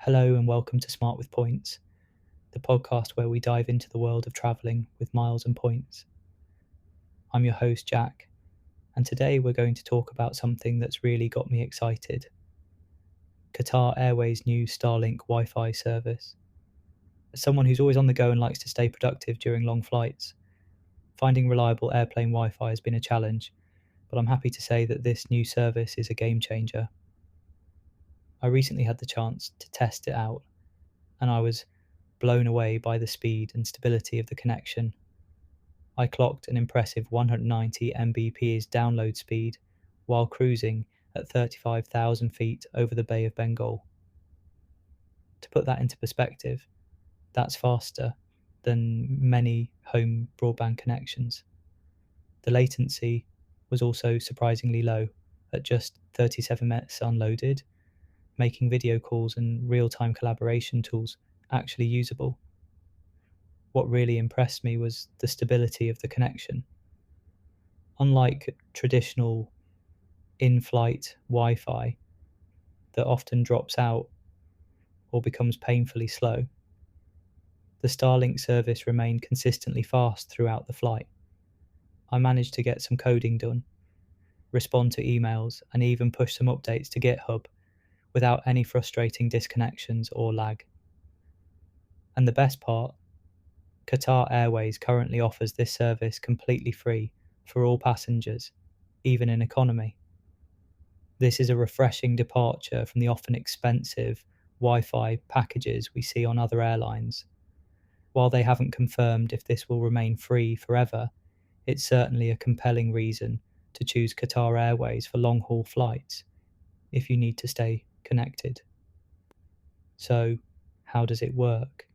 Hello and welcome to Smart with Points, the podcast where we dive into the world of travelling with miles and points. I'm your host, Jack, and today we're going to talk about something that's really got me excited: Qatar Airways' new Starlink Wi-Fi service. As someone who's always on the go and likes to stay productive during long flights, finding reliable airplane Wi-Fi has been a challenge, but I'm happy to say that this new service is a game changer. I recently had the chance to test it out, and I was blown away by the speed and stability of the connection. I clocked an impressive 190 Mbps download speed while cruising at 35,000 feet over the Bay of Bengal. To put that into perspective, that's faster than many home broadband connections. The latency was also surprisingly low at just 37 Mbps unloaded, making video calls and real-time collaboration tools actually usable. What really impressed me was the stability of the connection. Unlike traditional in-flight Wi-Fi that often drops out or becomes painfully slow, the Starlink service remained consistently fast throughout the flight. I managed to get some coding done, respond to emails, and even push some updates to GitHub without any frustrating disconnections or lag. And the best part, Qatar Airways currently offers this service completely free for all passengers, even in economy. This is a refreshing departure from the often expensive Wi-Fi packages we see on other airlines. While they haven't confirmed if this will remain free forever, it's certainly a compelling reason to choose Qatar Airways for long-haul flights if you need to stay connected. So, how does it work?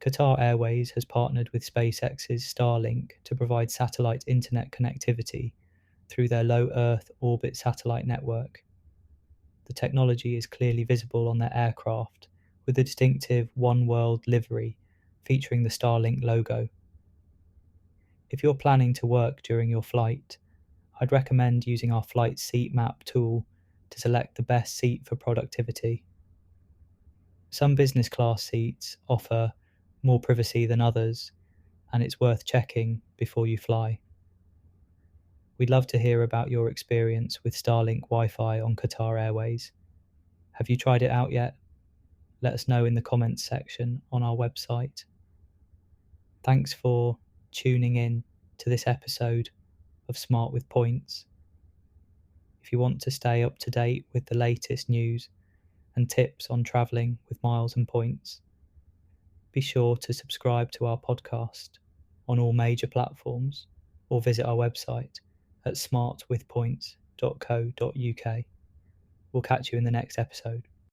Qatar Airways has partnered with SpaceX's Starlink to provide satellite internet connectivity through their low Earth orbit satellite network. The technology is clearly visible on their aircraft with the distinctive One World livery featuring the Starlink logo. If you're planning to work during your flight, I'd recommend using our flight seat map tool to select the best seat for productivity. Some business class seats offer more privacy than others, and it's worth checking before you fly. We'd love to hear about your experience with Starlink Wi-Fi on Qatar Airways. Have you tried it out yet? Let us know in the comments section on our website. Thanks for tuning in to this episode of Smart with Points. If you want to stay up to date with the latest news and tips on travelling with miles and points, be sure to subscribe to our podcast on all major platforms or visit our website at smartwithpoints.co.uk. We'll catch you in the next episode.